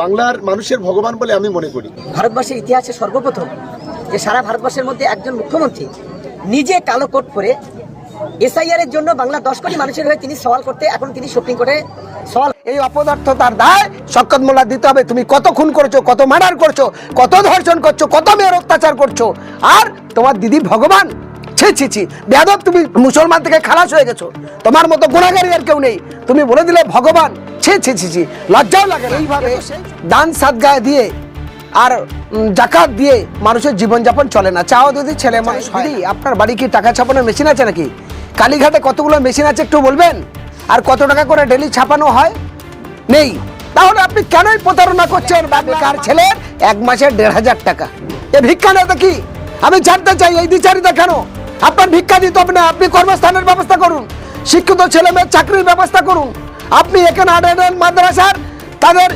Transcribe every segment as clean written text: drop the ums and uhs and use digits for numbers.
বাংলার মানুষের ভগবান বলে আমি মনে করি। ভারতবর্ষের ইতিহাসে সর্বপ্রথম যে সারা ভারতবর্ষের মধ্যে একজন মুখ্যমন্ত্রী নিজে কালো কোট পরে এসআইআর এর জন্য বাংলা 10 কোটি মানুষের হয়ে তিনি সওয়াল করতে এখন তিনি সুপ্রিম কোর্টে সওয়াল। এই অপদার্থতার দায় শওকত মোল্লা দিতে হবে। তুমি কত খুন করেছো, কত মার্ডার করছো, কত ধর্ষণ করছো, কত মেয়ের অত্যাচার করছো, আর তোমার দিদি ভগবান। ছি ছি ছি বেয়াদব, তুমি মুসলমান থেকে খালাস হয়ে গেছো, তোমার মতো গুনাহগারী আর কেউ নেই, তুমি বলে দিলে ভগবান। ছি ছি ছি ছি লজ্জাও লাগে না। এইভাবে দান সাদগা দিয়ে আর জাকাত দিয়ে মানুষের জীবনযাপন চলে না। চাও যদি ছেলে মানুষ হয়। আপনার বাড়ি কি টাকা ছাপানোর মেশিন আছে নাকি? কালীঘাটে কতগুলো মেশিন আছে একটু বলবেন? আর কত টাকা করে ডেলি ছাপানো হয়? নেই। তাহলে আপনি কেনই প্রতারণা করছেন? বেকার ছেলের 1 মাসে 1500 টাকা, এ ভিক্ষা না তো কি? আমি জানতে চাই এই দ্বিচারিতা কেন? আপনার ভিক্ষা দিতে হবে না, আপনি কর্মস্থানের ব্যবস্থা করুন, শিক্ষিত ছেলে মেয়ের চাকরির ব্যবস্থা করুন। আপনি এখানে আনএডেড মাদ্রাসার তাদের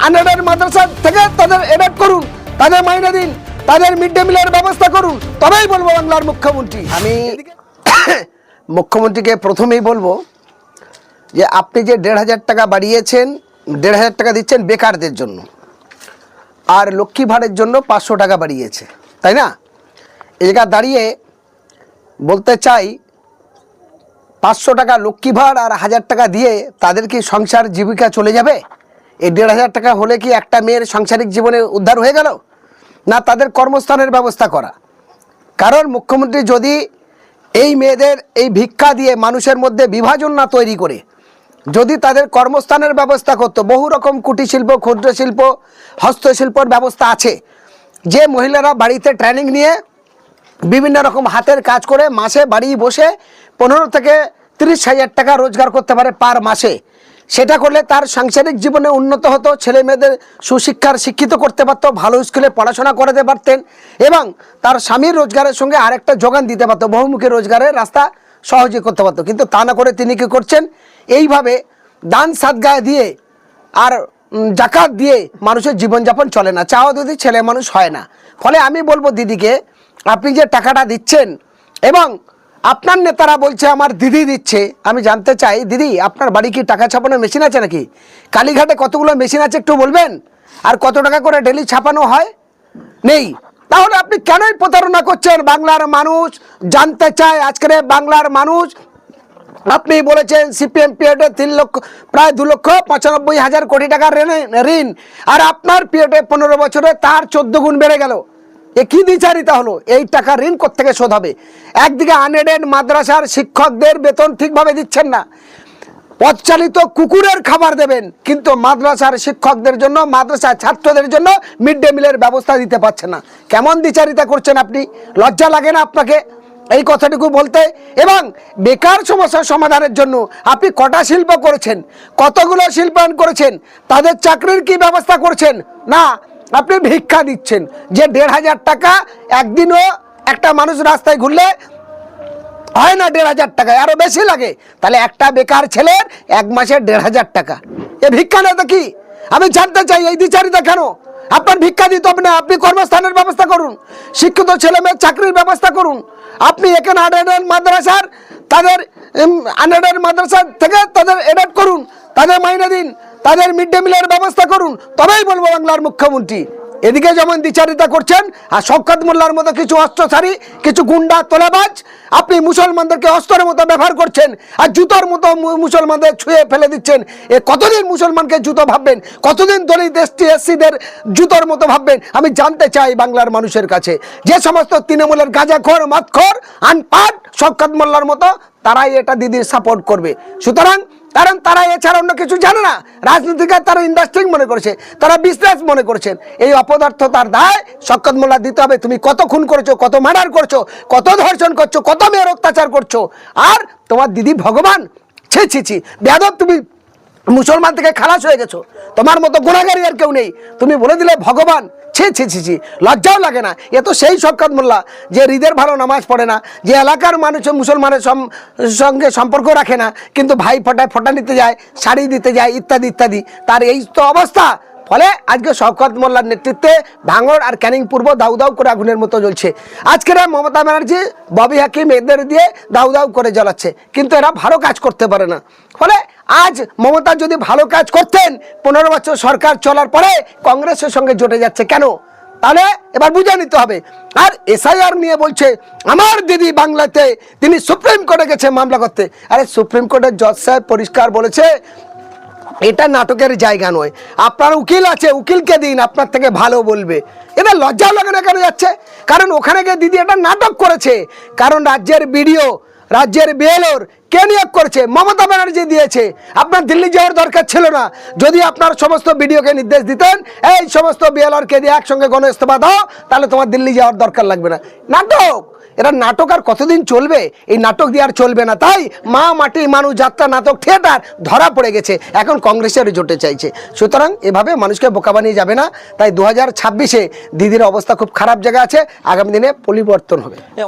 আনএডেড মাদ্রাসা থেকে তাদের এডেড করুন, তাদের মাইনে দিন, তাদের মিড ডে মিলের ব্যবস্থা করুন, তবেই বলবো বাংলার মুখ্যমন্ত্রী। আমি মুখ্যমন্ত্রীকে প্রথমেই বলবো যে আপনি যে 1500 টাকা বাড়িয়েছেন, 1500 টাকা দিচ্ছেন বেকারদের জন্য, আর লক্ষ্মী ভাড়ের জন্য 500 টাকা বাড়িয়েছে, তাই না? এই জায়গা দাঁড়িয়ে বলতে চাই 500 টাকা লক্ষ্মী ভাড় আর 1000 টাকা দিয়ে তাদের কি সংসার জীবিকা চলে যাবে? এই 1500 টাকা হলে কি একটা মেয়ের সাংসারিক জীবনে উদ্ধার হয়ে গেল? না, তাদের কর্মস্থানের ব্যবস্থা করা। কারণ মুখ্যমন্ত্রী যদি এই মেয়েদের এই ভিক্ষা দিয়ে মানুষের মধ্যে বিভাজন না তৈরি করে যদি তাদের কর্মস্থানের ব্যবস্থা করতো, বহু রকম কুটির শিল্প, ক্ষুদ্র শিল্প, হস্তশিল্পর ব্যবস্থা আছে, যে মহিলারা বাড়িতে ট্রেনিং নিয়ে বিভিন্ন রকম হাতের কাজ করে মাসে বাড়ি বসে 15 থেকে 30,000 টাকা রোজগার করতে পারে পার মাসে। সেটা করলে তার সাংসারিক জীবনে উন্নত হতো, ছেলে মেয়েদের সুশিক্ষার শিক্ষিত করতে পারতো, ভালো স্কুলে পড়াশোনা করাতে পারতেন এবং তার স্বামীর রোজগারের সঙ্গে আরেকটা যোগান দিতে পারতো, বহুমুখী রোজগারের রাস্তা সহজে করতে পারতো। কিন্তু তা না করে তিনি কী করছেন? এইভাবে দান সাদগা দিয়ে আর জাকাত দিয়ে মানুষের জীবনযাপন চলে না। চাও যদি ছেলে মানুষ হয় না। ফলে আমি বলবো দিদিকে, আপনি যে টাকাটা দিচ্ছেন এবং আপনার নেতারা বলছে আমার দিদি দিচ্ছে, আমি জানতে চাই দিদি আপনার বাড়ি কি টাকা ছাপানোর মেশিন আছে নাকি? কালীঘাটে কতগুলো মেশিন আছে একটু বলবেন? আর কত টাকা করে ডেলি ছাপানো হয়? নেই। তাহলে আপনি কেনই প্রতারণা করছেন? বাংলার মানুষ জানতে চায়। আজকের বাংলার মানুষ, আপনি বলেছেন সিপিএম পিরিয়ডে 3 লক্ষ প্রায় 2,95,000 কোটি টাকার ঋণ, আর আপনার পিরিয়ডে 15 বছরে তার 14 গুণ বেড়ে গেল। এ কি দ্বিচারিতা হলো? এই টাকা ঋণ কোত্থেকে শোধ হবে? একদিকে আনএডেড মাদ্রাসার শিক্ষকদের বেতন ঠিকভাবে দিচ্ছেন না, পথচালিত কুকুরের খাবার দেবেন, কিন্তু মাদ্রাসার শিক্ষকদের জন্য, মাদ্রাসার ছাত্রদের জন্য মিড ডে মিলের ব্যবস্থা দিতে পারছেন না। কেমন দ্বিচারিতা করছেন আপনি? লজ্জা লাগে না আপনাকে এই কথাটুকু বলতে? এবং বেকার সমস্যার সমাধানের জন্য আপনি কটা শিল্প করেছেন, কতগুলো শিল্পায়ন করেছেন, তাদের চাকরির কি ব্যবস্থা করছেন? না, আপনি ভিক্ষা দিচ্ছেন। যে 1500 টাকা একদিনও একটা মানুষ রাস্তায় ঘুরলে হয় না, 1500 টাকায় আরো বেশি লাগে। তাহলে একটা বেকার ছেলের 1 মাসে 1500 টাকা, এ ভিক্ষা না তো কি? আমি জানতে চাই এই দ্বিচারিতা কেন? আপনার ভিক্ষা দিতে হবে না, আপনি কর্মস্থানের ব্যবস্থা করুন, শিক্ষিত ছেলে মেয়ের চাকরির ব্যবস্থা করুন। আপনি এখানে আনএডেড মাদ্রাসার তাদের আনএডেড মাদ্রাসা থেকে তাদের এডেড করুন, তাদের মাইনে দিন, তাদের মিড ডে মিলের ব্যবস্থা করুন, তবেই বলবো বাংলার মুখ্যমন্ত্রী। এদিকে যেমন দ্বিচারিতা করছেন, আর শওকত মোল্লার মতো কিছু অস্ত্রধারী, কিছু গুন্ডা তোলাবাজ আপনি মুসলমানদেরকে অস্ত্রের মতো ব্যবহার করছেন, আর জুতোর মতো মুসলমানদের ছুঁয়ে ফেলে দিচ্ছেন। এ কতদিন মুসলমানকে জুতো ভাববেন? কতদিন দলিত এসটি এসসিদের জুতোর মতো ভাববেন? আমি জানতে চাই বাংলার মানুষের কাছে, যে সমস্ত তৃণমূলের গাঁজাখোর, মদখোর, আনপাট শওকত মোল্লার মতো, তারাই এটা দিদির সাপোর্ট করবে। সুতরাং কারণ তারা এছাড়া অন্য কিছু জানে না, রাজনীতিকে তারা ইন্ডাস্ট্রি মনে করেছে, তারা বিজনেস মনে করেছেন। এই অপদার্থতার দায় শওকত মোল্লা দিতে হবে। তুমি কত খুন করেছো, কত মার্ডার করছো, কত ধর্ষণ করছো, কত মেয়ের অত্যাচার করছো, আর তোমার দিদি ভগবান। ছি ছি ছি বেয়াদব, তুমি মুসলমান থেকে খালাস হয়ে গেছো, তোমার মতো গুনাহগারী আর কেউ নেই, তুমি বলে দিলে ভগবান। ছি ছি ছি ছি লজ্জাও লাগে না? এ তো সেই শওকত মোল্লা যে ঈদের ভালো নামাজ পড়ে না, যে এলাকার মানুষ মুসলমানের সঙ্গে সম্পর্ক রাখে না, কিন্তু ভাই ফোটায় ফোটা নিতে যায়, শাড়ি দিতে যায়, ইত্যাদি ইত্যাদি, তার এই তো অবস্থা। ফলে আজকে শওকত মোল্লার নেতৃত্বে ভাঙড় আর ক্যানিং পূর্ব দাউ দাউ করে আগুনের মতো জ্বলছে। আজকের মমতা ব্যানার্জি, ববি হাকিম এদের দিয়ে দাউ দাউ করে জ্বালাচ্ছে, কিন্তু এরা ভালো কাজ করতে পারে না। ফলে আজ মমতা যদি ভালো কাজ করতেন 15 বছর সরকার চলার পরে কংগ্রেসের সঙ্গে জোটে যাচ্ছে কেন? তাহলে এবার বুঝে নিতে হবে। আর এসআইআর নিয়ে বলছে আমার দিদি বাংলাতে, তিনি সুপ্রিম কোর্টে গেছে মামলা করতে। আরে সুপ্রিম কোর্টের জজ সাহেব পরিষ্কার বলেছে এটা নাটকের জায়গা নয়। আপনার উকিল আছে, উকিলকে দিন, আপনার থেকে ভালো বলবে। এবার লজ্জাও লাগে না কেন যাচ্ছে? কারণ ওখানে গিয়ে দিদি এটা নাটক করেছে। কারণ রাজ্যের বিডিও, রাজ্যের বিএলওর কে নিয়োগ করেছে? মমতা ব্যানার্জি দিয়েছে। আপনার দিল্লি যাওয়ার দরকার ছিল না। যদি আপনার সমস্ত বিডিওকে নির্দেশ দিতেন এই সমস্ত বিএলওরকে দিয়ে একসঙ্গে গণ ইস্তফা দাও, তাহলে তোমার দিল্লি যাওয়ার দরকার লাগবে না। নাটক, এরা নাটক আর কতদিন চলবে? এই নাটক দিয়ে আর চলবে না। তাই মা মাটি মানুষ যাত্রা নাটক থিয়েটার ধরা পড়ে গেছে, এখন কংগ্রেসের জোটে চাইছে। সুতরাং এভাবে মানুষকে বোকা বানিয়ে যাবে না। তাই 2026-এ দিদির অবস্থা খুব খারাপ জায়গা আছে, আগামী দিনে পরিবর্তন হবে।